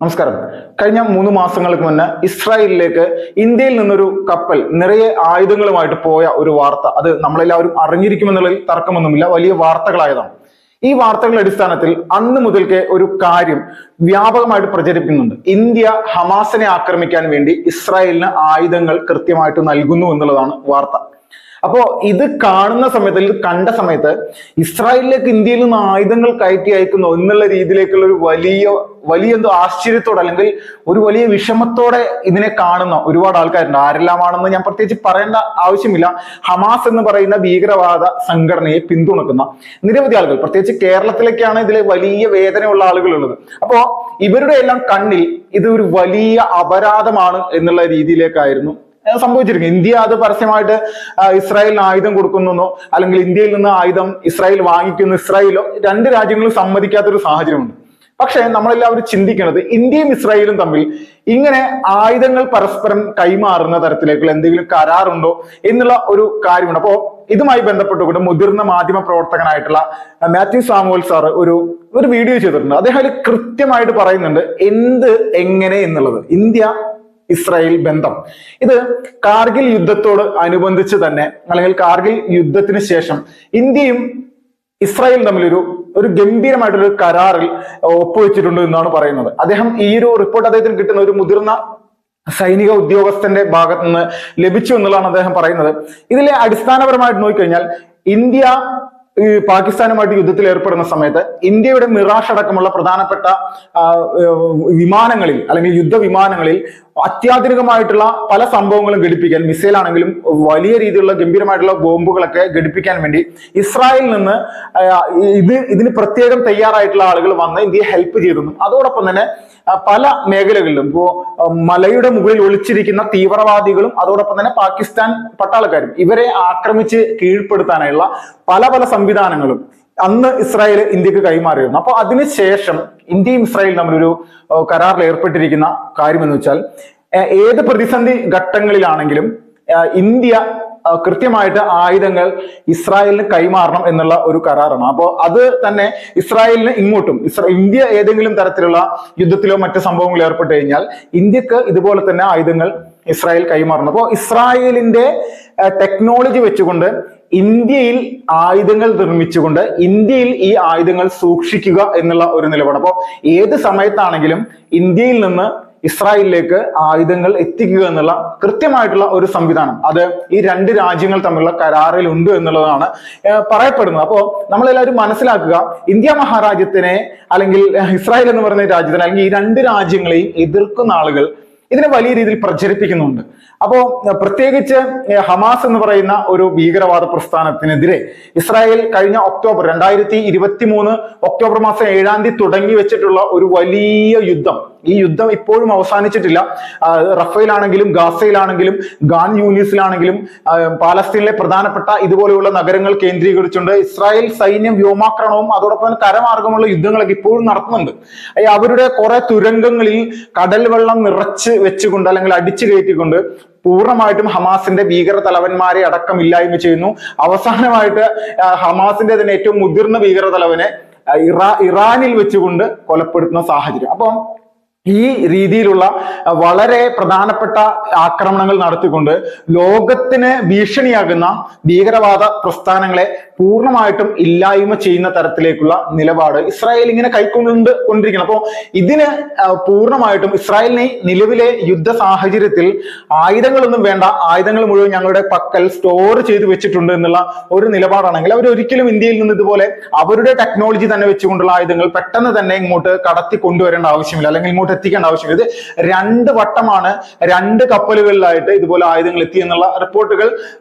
നമസ്കാരം. കഴിഞ്ഞ 3 മാസങ്ങൾക്ക് മുന്നേ ഇസ്രായേലിലേക്ക് ഇന്ത്യയിൽ നിന്നൊരു കപ്പൽ നിറയെ ആയുധങ്ങളുമായിട്ട് പോയ ഒരു വാർത്ത, അത് നമ്മളെല്ലാവരും അറിഞ്ഞിരിക്കുമെന്നുള്ളതിൽ തർക്കമൊന്നുമില്ല. വലിയ വാർത്തകളായതാണ്. ഈ വാർത്തകളുടെ അടിസ്ഥാനത്തിൽ അന്ന് മുതൽക്കേ ഒരു കാര്യം വ്യാപകമായിട്ട് പ്രചരിപ്പിക്കുന്നുണ്ട്. ഇന്ത്യ ഹമാസിനെ ആക്രമിക്കാൻ വേണ്ടി ഇസ്രായേലിന് ആയുധങ്ങൾ കൃത്യമായിട്ട് നൽകുന്നു എന്നുള്ളതാണ് വാർത്ത. അപ്പോ ഇത് കാണുന്ന സമയത്ത്, ഇത് കണ്ട സമയത്ത് ഇസ്രായേലിലേക്ക് ഇന്ത്യയിൽ നിന്ന് ആയുധങ്ങൾ കയറ്റി അയക്കുന്നു എന്നുള്ള രീതിയിലേക്കുള്ള ഒരു വലിയ എന്തോ ആശ്ചര്യത്തോടെ അല്ലെങ്കിൽ ഒരു വലിയ വിഷമത്തോടെ ഇതിനെ കാണുന്ന ഒരുപാട് ആൾക്കാരുണ്ട്. ആരെല്ലാമാണെന്ന് ഞാൻ പ്രത്യേകിച്ച് പറയേണ്ട ആവശ്യമില്ല. ഹമാസ് എന്ന് പറയുന്ന ഭീകരവാദ സംഘടനയെ പിന്തുണക്കുന്ന നിരവധി ആളുകൾ, പ്രത്യേകിച്ച് കേരളത്തിലേക്കാണ് ഇതിലെ വലിയ വേദനയുള്ള ആളുകളുള്ളത്. അപ്പോ ഇവരുടെ എല്ലാം കണ്ണിൽ ഇത് ഒരു വലിയ അപരാധമാണ് എന്നുള്ള രീതിയിലേക്കായിരുന്നു സംഭവിച്ചിരിക്കും. ഇന്ത്യ അത് പരസ്യമായിട്ട് ഇസ്രായേലിന് ആയുധം കൊടുക്കുന്നോ അല്ലെങ്കിൽ ഇന്ത്യയിൽ നിന്ന് ആയുധം ഇസ്രായേൽ വാങ്ങിക്കുന്നു, ഇസ്രായേലോ രണ്ട് രാജ്യങ്ങളും സമ്മതിക്കാത്തൊരു സാഹചര്യമുണ്ട്. പക്ഷെ നമ്മളെല്ലാവരും ചിന്തിക്കുന്നത് ഇന്ത്യയും ഇസ്രായേലും തമ്മിൽ ഇങ്ങനെ ആയുധങ്ങൾ പരസ്പരം കൈമാറുന്ന തരത്തിലേക്കുള്ള എന്തെങ്കിലും കരാറുണ്ടോ എന്നുള്ള ഒരു കാര്യമുണ്ട്. അപ്പോ ഇതുമായി ബന്ധപ്പെട്ടുകൊണ്ട് മുതിർന്ന മാധ്യമ പ്രവർത്തകനായിട്ടുള്ള മാത്യു സാമുവൽ സാർ ഒരു വീഡിയോ ചെയ്തിട്ടുണ്ട്. അദ്ദേഹം അതിൽ കൃത്യമായിട്ട് പറയുന്നുണ്ട് എന്ത് എങ്ങനെ എന്നുള്ളത്. ഇന്ത്യ ഇസ്രായേൽ ബന്ധം ഇത് കാർഗിൽ യുദ്ധത്തോട് അനുബന്ധിച്ച് തന്നെ, അല്ലെങ്കിൽ കാർഗിൽ യുദ്ധത്തിന് ശേഷം ഇന്ത്യയും ഇസ്രായേലും തമ്മിൽ ഒരു ഗംഭീരമായിട്ടൊരു കരാറിൽ ഒപ്പുവെച്ചിട്ടുണ്ട് എന്നാണ് പറയുന്നത്. അദ്ദേഹം ഈ ഒരു റിപ്പോർട്ട് അദ്ദേഹത്തിന് കിട്ടുന്ന ഒരു മുതിർന്ന സൈനിക ഉദ്യോഗസ്ഥന്റെ ഭാഗത്ത് നിന്ന് ലഭിച്ചു എന്നുള്ളതാണ് അദ്ദേഹം പറയുന്നത്. ഇതിലെ അടിസ്ഥാനപരമായിട്ട് നോക്കിക്കഴിഞ്ഞാൽ ഇന്ത്യ പാകിസ്ഥാനുമായിട്ട് യുദ്ധത്തിൽ ഏർപ്പെടുന്ന സമയത്ത് ഇന്ത്യയുടെ മിറാഷ് അടക്കമുള്ള പ്രധാനപ്പെട്ട വിമാനങ്ങളിൽ അല്ലെങ്കിൽ യുദ്ധവിമാനങ്ങളിൽ അത്യാധുനികമായിട്ടുള്ള പല സംഭവങ്ങളും ഘടിപ്പിക്കാൻ, മിസൈൽ ആണെങ്കിലും വലിയ രീതിയിലുള്ള ഗംഭീരമായിട്ടുള്ള ബോംബുകളൊക്കെ ഘടിപ്പിക്കാൻ വേണ്ടി ഇസ്രായേലിൽ നിന്ന് ഇതിന് പ്രത്യേകം തയ്യാറായിട്ടുള്ള ആളുകൾ വന്ന് ഇന്ത്യയെ ഹെൽപ്പ് ചെയ്തിരുന്നു. അതോടൊപ്പം തന്നെ പല മേഖലകളിലും ഇപ്പോ മലയുടെ മുകളിൽ ഒളിച്ചിരിക്കുന്ന തീവ്രവാദികളും അതോടൊപ്പം തന്നെ പാകിസ്ഥാൻ പട്ടാളക്കാരും ഇവരെ ആക്രമിച്ച് കീഴ്പ്പെടുത്താനായുള്ള പല സംവിധാനങ്ങളും അന്ന് ഇസ്രായേൽ ഇന്ത്യക്ക് കൈമാറിയിരുന്നു. അപ്പൊ അതിനുശേഷം ഇന്ത്യയും ഇസ്രായേലും തമ്മിലൊരു കരാറിൽ ഏർപ്പെട്ടിരിക്കുന്ന കാര്യം എന്ന് വെച്ചാൽ ഏത് പ്രതിസന്ധി ഘട്ടങ്ങളിലാണെങ്കിലും ഇന്ത്യ കൃത്യമായിട്ട് ആയുധങ്ങൾ ഇസ്രായേലിന് കൈമാറണം എന്നുള്ള ഒരു കരാറാണ്. അപ്പോൾ അത് തന്നെ ഇസ്രായേലിന് ഇങ്ങോട്ടും ഇന്ത്യ ഏതെങ്കിലും തരത്തിലുള്ള യുദ്ധത്തിലോ മറ്റു സംഭവങ്ങളിലോ ഏർപ്പെട്ട് കഴിഞ്ഞാൽ ഇന്ത്യക്ക് ഇതുപോലെ തന്നെ ആയുധങ്ങൾ ഇസ്രായേൽ കൈമാറണം. അപ്പോൾ ഇസ്രായേലിന്റെ ടെക്നോളജി വെച്ചുകൊണ്ട് ഇന്ത്യയിൽ ആയുധങ്ങൾ നിർമ്മിച്ചുകൊണ്ട് ഇന്ത്യയിൽ ഈ ആയുധങ്ങൾ സൂക്ഷിക്കുക എന്നുള്ള ഒരു നിലപാട്. അപ്പോൾ ഏത് സമയത്താണെങ്കിലും ഇന്ത്യയിൽ നിന്ന് ഇസ്രായേലിലേക്ക് ആയുധങ്ങൾ എത്തിക്കുക എന്നുള്ള കൃത്യമായിട്ടുള്ള ഒരു സംവിധാനം അത് ഈ രണ്ട് രാജ്യങ്ങൾ തമ്മിലുള്ള കരാറിൽ ഉണ്ട് എന്നുള്ളതാണ് പറയപ്പെടുന്നത്. അപ്പോൾ നമ്മളെല്ലാവരും മനസ്സിലാക്കുക, ഇന്ത്യ മഹാരാജ്യത്തിനെ അല്ലെങ്കിൽ ഇസ്രായേൽ എന്ന് പറയുന്ന രാജ്യത്തിനെ അല്ലെങ്കിൽ ഈ രണ്ട് രാജ്യങ്ങളെയും എതിർക്കുന്ന ആളുകൾ ഇതിനെ വലിയ രീതിയിൽ പ്രചരിപ്പിക്കുന്നുണ്ട്. അപ്പോ പ്രത്യേകിച്ച് ഹമാസ് എന്ന് പറയുന്ന ഒരു ഭീകരവാദ പ്രസ്ഥാനത്തിനെതിരെ ഇസ്രായേൽ കഴിഞ്ഞ 2023 ഒക്ടോബർ മാസം 7 തുടങ്ങി വെച്ചിട്ടുള്ള ഒരു വലിയ യുദ്ധം, ഈ യുദ്ധം ഇപ്പോഴും അവസാനിച്ചിട്ടില്ല. റഫേലാണെങ്കിലും ഗാസയിലാണെങ്കിലും ഗാൻ യൂനിസിലാണെങ്കിലും പാലസ്തീനിലെ പ്രധാനപ്പെട്ട ഇതുപോലെയുള്ള നഗരങ്ങൾ കേന്ദ്രീകരിച്ചുകൊണ്ട് ഇസ്രായേൽ സൈന്യം വ്യോമാക്രമണവും അതോടൊപ്പം കരമാർഗമുള്ള യുദ്ധങ്ങളൊക്കെ ഇപ്പോഴും നടത്തുന്നുണ്ട്. അവരുടെ കുറെ തുരങ്കങ്ങളിൽ കടൽ വെള്ളം നിറച്ച് വെച്ചുകൊണ്ട് അല്ലെങ്കിൽ അടിച്ചു കയറ്റിക്കൊണ്ട് പൂർണ്ണമായിട്ടും ഹമാസിന്റെ ഭീകര തലവന്മാരെ അടക്കം ഇല്ലായ്മ ചെയ്യുന്നു. അവസാനമായിട്ട് ഹമാസിന്റെ തന്നെ ഏറ്റവും മുതിർന്ന ഭീകര തലവനെ ഇറാനിൽ വെച്ചുകൊണ്ട് കൊലപ്പെടുത്തുന്ന സാഹചര്യം. അപ്പം ഈ രീതിയിലുള്ള വളരെ പ്രധാനപ്പെട്ട ആക്രമണങ്ങൾ നടത്തിക്കൊണ്ട് ലോകത്തിന് ഭീഷണിയാകുന്ന ഭീകരവാദ പ്രസ്ഥാനങ്ങളെ പൂർണ്ണമായിട്ടും ഇല്ലായ്മ ചെയ്യുന്ന തരത്തിലേക്കുള്ള നിലപാട് ഇസ്രായേൽ ഇങ്ങനെ കൊണ്ടിരിക്കണം. അപ്പോൾ ഇതിന് പൂർണ്ണമായിട്ടും ഇസ്രായേലിനെ നിലവിലെ യുദ്ധ സാഹചര്യത്തിൽ ആയുധങ്ങളൊന്നും വേണ്ട, ആയുധങ്ങൾ മുഴുവൻ ഞങ്ങളുടെ പക്കൽ സ്റ്റോർ ചെയ്ത് വെച്ചിട്ടുണ്ട് എന്നുള്ള ഒരു നിലപാടാണെങ്കിൽ അവർ ഒരിക്കലും ഇന്ത്യയിൽ നിന്ന് ഇതുപോലെ അവരുടെ ടെക്നോളജി തന്നെ വെച്ചുകൊണ്ടുള്ള ആയുധങ്ങൾ പെട്ടെന്ന് തന്നെ ഇങ്ങോട്ട് കടത്തി കൊണ്ടുവരേണ്ട ആവശ്യമില്ല, അല്ലെങ്കിൽ ഇങ്ങോട്ട് എത്തിക്കേണ്ട ആവശ്യമില്ല. ഇത് 2 വട്ടമാണ് 2 കപ്പലുകളിലായിട്ട് ഇതുപോലെ ആയുധങ്ങൾ എത്തി എന്നുള്ള റിപ്പോർട്ടുകൾ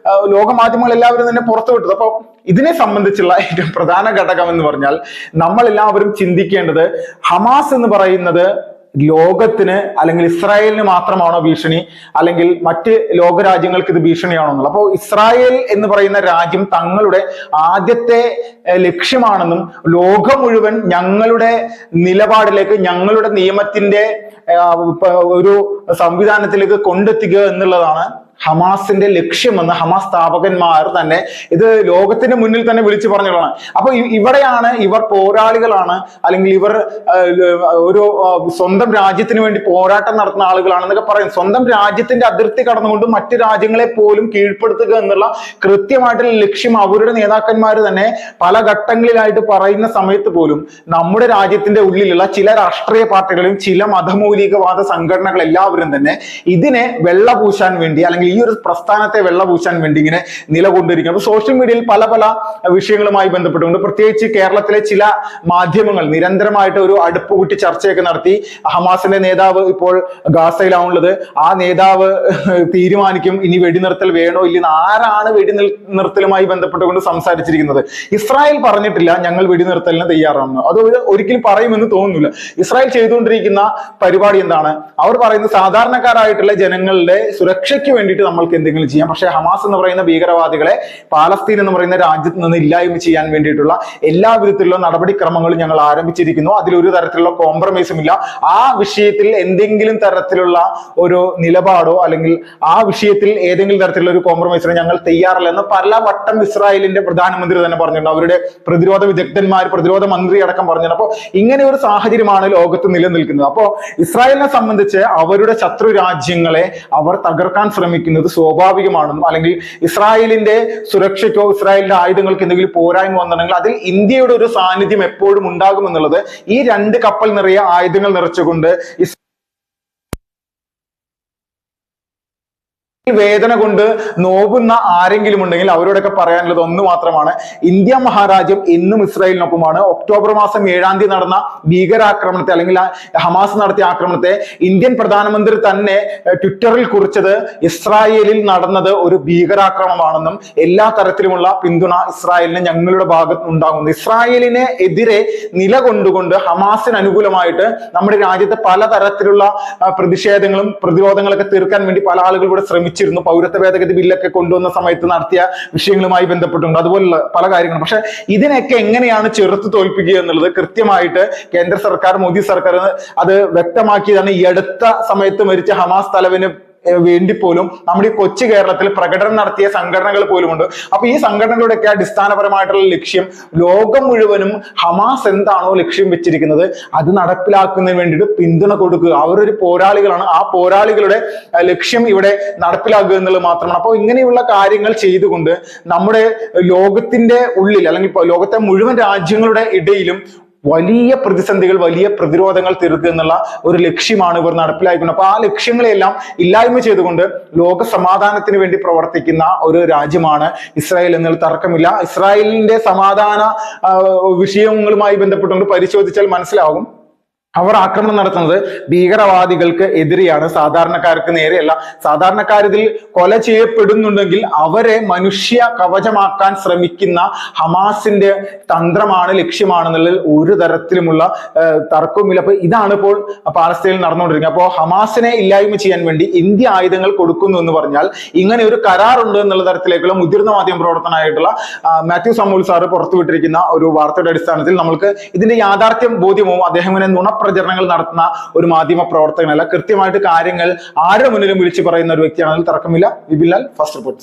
ലോകമാധ്യമങ്ങൾ എല്ലാവരും തന്നെ പുറത്തുവിട്ടത്. അപ്പൊ ഇതിനെ സംബന്ധിച്ചുള്ള ഏറ്റവും പ്രധാന ഘടകം എന്ന് പറഞ്ഞാൽ നമ്മൾ എല്ലാവരും ചിന്തിക്കേണ്ടത് ഹമാസ് എന്ന് പറയുന്നത് ലോകത്തിന് അല്ലെങ്കിൽ ഇസ്രായേലിന് മാത്രമാണോ ഭീഷണി, അല്ലെങ്കിൽ മറ്റ് ലോകരാജ്യങ്ങൾക്ക് ഇത് ഭീഷണിയാണോ എന്നുള്ളത്. അപ്പോൾ ഇസ്രായേൽ എന്ന് പറയുന്ന രാജ്യം തങ്ങളുടെ ആദ്യത്തെ ലക്ഷ്യമാണെന്നും ലോകം മുഴുവൻ ഞങ്ങളുടെ നിലപാടിലേക്ക്, ഞങ്ങളുടെ നിയമത്തിന്റെ ഒരു സംവിധാനത്തിലേക്ക് കൊണ്ടെത്തിക്കുക എന്നുള്ളതാണ് ഹമാസിന്റെ ലക്ഷ്യമെന്ന് ഹമാസ് സ്ഥാപകന്മാർ തന്നെ ഇത് ലോകത്തിന്റെ മുന്നിൽ തന്നെ വിളിച്ചു പറഞ്ഞതാണ്. അപ്പൊ ഇവിടെയാണ് ഇവർ പോരാളികളാണ്, അല്ലെങ്കിൽ ഇവർ ഒരു സ്വന്തം രാജ്യത്തിന് വേണ്ടി പോരാട്ടം നടത്തുന്ന ആളുകളാണെന്നൊക്കെ പറയും. സ്വന്തം രാജ്യത്തിന്റെ അതിർത്തി കടന്നുകൊണ്ട് മറ്റു രാജ്യങ്ങളെ പോലും കീഴ്പ്പെടുത്തുക എന്നുള്ള കൃത്യമായിട്ടുള്ള ലക്ഷ്യം അവരുടെ നേതാക്കന്മാർ തന്നെ പല ഘട്ടങ്ങളിലായിട്ട് പറയുന്ന സമയത്ത് പോലും നമ്മുടെ രാജ്യത്തിന്റെ ഉള്ളിലുള്ള ചില രാഷ്ട്രീയ പാർട്ടികളും ചില മതമൗലികവാദ സംഘടനകൾ എല്ലാവരും തന്നെ ഇതിനെ വെള്ളപൂശാൻ വേണ്ടി, അല്ലെങ്കിൽ ഈ ഒരു പ്രസ്ഥാനത്തെ വെള്ളപൂശാൻ വേണ്ടി ഇങ്ങനെ നിലകൊണ്ടിരിക്കുന്നു. അപ്പൊ സോഷ്യൽ മീഡിയയിൽ പല പല വിഷയങ്ങളുമായി ബന്ധപ്പെട്ടുകൊണ്ട് പ്രത്യേകിച്ച് കേരളത്തിലെ ചില മാധ്യമങ്ങൾ നിരന്തരമായിട്ട് ഒരു അടുപ്പ് കൂട്ടി ചർച്ചയൊക്കെ നടത്തി. ഹമാസിന്റെ നേതാവ് ഇപ്പോൾ ഗാസയിലാണുള്ളത്, ആ നേതാവ് തീരുമാനിക്കും ഇനി വെടിനിർത്തൽ വേണോ ഇല്ലെന്ന്. ആരാണ് വെടിനിർത്തലുമായി ബന്ധപ്പെട്ടുകൊണ്ട് സംസാരിച്ചിരിക്കുന്നത്? ഇസ്രായേൽ പറഞ്ഞിട്ടില്ല ഞങ്ങൾ വെടിനിർത്തലിന് തയ്യാറാണെന്ന്. അത് ഒരിക്കലും പറയുമെന്ന് തോന്നുന്നില്ല. ഇസ്രായേൽ ചെയ്തുകൊണ്ടിരിക്കുന്ന പരിപാടി എന്താണ്? അവർ പറയുന്നത് സാധാരണക്കാരായിട്ടുള്ള ജനങ്ങളുടെ സുരക്ഷയ്ക്ക് വേണ്ടിയിട്ട് നമ്മൾക്ക് എന്തെങ്കിലും ചെയ്യാം, പക്ഷെ ഹമാസ് എന്ന് പറയുന്ന ഭീകരവാദികളെ പാലസ്തീൻ എന്ന് പറയുന്ന രാജ്യത്ത് നിന്ന് ഇല്ലായ്മ ചെയ്യാൻ വേണ്ടിയിട്ടുള്ള എല്ലാ വിധത്തിലുള്ള നടപടിക്രമങ്ങളും ഞങ്ങൾ ആരംഭിച്ചിരിക്കുന്നു. അതിലൊരു തരത്തിലുള്ള കോംപ്രമൈസും ഇല്ല. ആ വിഷയത്തിൽ എന്തെങ്കിലും തരത്തിലുള്ള ഒരു നിലപാടോ അല്ലെങ്കിൽ ആ വിഷയത്തിൽ ഏതെങ്കിലും തരത്തിലുള്ള ഒരു കോംപ്രമൈസിന് ഞങ്ങൾ തയ്യാറല്ല എന്ന് പലവട്ടം ഇസ്രായേലിന്റെ പ്രധാനമന്ത്രി തന്നെ പറഞ്ഞിട്ടുണ്ട്. അവരുടെ പ്രതിരോധ വിദഗ്ധന്മാർ, പ്രതിരോധ മന്ത്രി അടക്കം പറഞ്ഞിട്ടുണ്ട്. അപ്പോൾ ഇങ്ങനെ ഒരു സാഹചര്യമാണ് ലോകത്ത് നിലനിൽക്കുന്നത്. അപ്പോൾ ഇസ്രായേലിനെ സംബന്ധിച്ച് അവരുടെ ശത്രു രാജ്യങ്ങളെ അവർ തകർക്കാൻ ശ്രമിക്കുന്നത് സ്വാഭാവികമാണെന്നും, അല്ലെങ്കിൽ ഇസ്രായേലിന്റെ സുരക്ഷയ്ക്കോ ഇസ്രായേലിന്റെ ആയുധങ്ങൾക്ക് എന്തെങ്കിലും പോരായ്മ വന്നിട്ടുണ്ടെങ്കിൽ അതിൽ ഇന്ത്യയുടെ ഒരു സാന്നിധ്യം എപ്പോഴും ഉണ്ടാകുമെന്നുള്ളത് ഈ 2 കപ്പൽ നിറയെ ആയുധങ്ങൾ നിറച്ചുകൊണ്ട് വേദന കൊണ്ട് നോവുന്ന ആരെങ്കിലും ഉണ്ടെങ്കിൽ അവരോടൊക്കെ പറയാനുള്ളത് ഒന്ന് മാത്രമാണ്: ഇന്ത്യ മഹാരാജ്യം എന്നും ഇസ്രായേലിനൊപ്പമാണ്. ഒക്ടോബർ മാസം 7-ാം തീയതി നടന്ന ഭീകരാക്രമണത്തെ, അല്ലെങ്കിൽ ഹമാസ് നടത്തിയ ആക്രമണത്തെ ഇന്ത്യൻ പ്രധാനമന്ത്രി തന്നെ ട്വിറ്ററിൽ കുറിച്ചത് ഇസ്രായേലിൽ നടന്നത് ഒരു ഭീകരാക്രമണമാണെന്നും എല്ലാ തരത്തിലുമുള്ള പിന്തുണ ഇസ്രായേലിന് ഞങ്ങളുടെ ഭാഗത്ത് ഉണ്ടാകുന്നു. ഇസ്രായേലിനെ എതിരെ നിലകൊണ്ടുകൊണ്ട് ഹമാസിന് അനുകൂലമായിട്ട് നമ്മുടെ രാജ്യത്തെ പലതരത്തിലുള്ള പ്രതിഷേധങ്ങളും പ്രതിരോധങ്ങളൊക്കെ തീർക്കാൻ വേണ്ടി പല ആളുകൾ ഇവിടെ ശ്രമിച്ചു. പൗരത്വ ഭേദഗതി ബില്ലൊക്കെ കൊണ്ടുവന്ന സമയത്ത് നടത്തിയ വിഷയങ്ങളുമായി ബന്ധപ്പെട്ടുണ്ട്, അതുപോലുള്ള പല കാര്യങ്ങളും. പക്ഷെ ഇതിനെയൊക്കെ എങ്ങനെയാണ് ചെറുത്ത് തോൽപ്പിക്കുക എന്നുള്ളത് കൃത്യമായിട്ട് കേന്ദ്ര സർക്കാർ, മോദി സർക്കാർ അത് വ്യക്തമാക്കിയതാണ്. ഈ അടുത്ത സമയത്ത് മരിച്ച ഹമാസ് തലവന് വേണ്ടി പോലും നമ്മുടെ ഈ കൊച്ചു കേരളത്തിൽ പ്രകടനം നടത്തിയ സംഘടനകൾ പോലുമുണ്ട്. അപ്പൊ ഈ സംഘടനകളുടെയൊക്കെ അടിസ്ഥാനപരമായിട്ടുള്ള ലക്ഷ്യം ലോകം മുഴുവനും ഹമാസ് എന്താണോ ലക്ഷ്യം വെച്ചിരിക്കുന്നത് അത് നടപ്പിലാക്കുന്നതിന് വേണ്ടിയിട്ട് പിന്തുണ കൊടുക്കുക. അവരൊരു പോരാളികളാണ്. ആ പോരാളികളുടെ ലക്ഷ്യം ഇവിടെ നടപ്പിലാക്കുക എന്നുള്ളത് മാത്രമാണ്. അപ്പോൾ ഇങ്ങനെയുള്ള കാര്യങ്ങൾ ചെയ്തുകൊണ്ട് നമ്മുടെ ലോകത്തിന്റെ ഉള്ളിൽ, അല്ലെങ്കിൽ ലോകത്തെ മുഴുവൻ രാജ്യങ്ങളുടെ ഇടയിലും വലിയ പ്രതിസന്ധികൾ, വലിയ പ്രതിരോധങ്ങൾ തീർക്കുക എന്നുള്ള ഒരു ലക്ഷ്യമാണ് ഇവർ നടപ്പിലാക്കുന്നത്. അപ്പൊ ആ ലക്ഷ്യങ്ങളെല്ലാം ഇല്ലായ്മ ചെയ്തുകൊണ്ട് ലോക സമാധാനത്തിന് വേണ്ടി പ്രവർത്തിക്കുന്ന ഒരു രാജ്യമാണ് ഇസ്രായേൽ എന്നുള്ള തർക്കമില്ല. ഇസ്രായേലിന്റെ സമാധാന വിഷയങ്ങളുമായി ബന്ധപ്പെട്ടുകൊണ്ട് പരിശോധിച്ചാൽ മനസ്സിലാകും അവർ ആക്രമണം നടത്തുന്നത് ഭീകരവാദികൾക്ക് എതിരെയാണ്, സാധാരണക്കാർക്ക് നേരെയല്ല. സാധാരണക്കാരിതിൽ കൊല ചെയ്യപ്പെടുന്നുണ്ടെങ്കിൽ അവരെ മനുഷ്യ കവചമാക്കാൻ ശ്രമിക്കുന്ന ഹമാസിന്റെ തന്ത്രമാണ്, ലക്ഷ്യമാണെന്നുള്ളതിൽ ഒരു തരത്തിലുമുള്ള തർക്കവുമില്ല. അപ്പൊ ഇതാണ് ഇപ്പോൾ പാലസ്തീനിൽ നടന്നുകൊണ്ടിരിക്കുന്നത്. അപ്പോൾ ഹമാസിനെ ഇല്ലായ്മ ചെയ്യാൻ വേണ്ടി ഇന്ത്യ ആയുധങ്ങൾ കൊടുക്കുന്നു എന്ന് പറഞ്ഞാൽ ഇങ്ങനെ ഒരു കരാറുണ്ട് എന്നുള്ള തരത്തിലേക്കുള്ള മുതിർന്ന മാധ്യമ പ്രവർത്തനമായിട്ടുള്ള മാത്യു സമൂൽ സാറ് പുറത്തുവിട്ടിരിക്കുന്ന ഒരു വാർത്തയുടെ അടിസ്ഥാനത്തിൽ നമ്മൾക്ക് ഇതിന്റെ യാഥാർത്ഥ്യം ബോധ്യവും അദ്ദേഹം ഇങ്ങനെ നുണപ്രചരണങ്ങൾ നടത്തുന്ന ഒരു മാധ്യമ പ്രവർത്തകനല്ല. കൃത്യമായിട്ട് കാര്യങ്ങൾ ആരുടെ മുന്നിലും വിളിച്ചു പറയുന്ന ഒരു വ്യക്തിയാണെന്ന് തർക്കമില്ല. Vipin Lal, first report.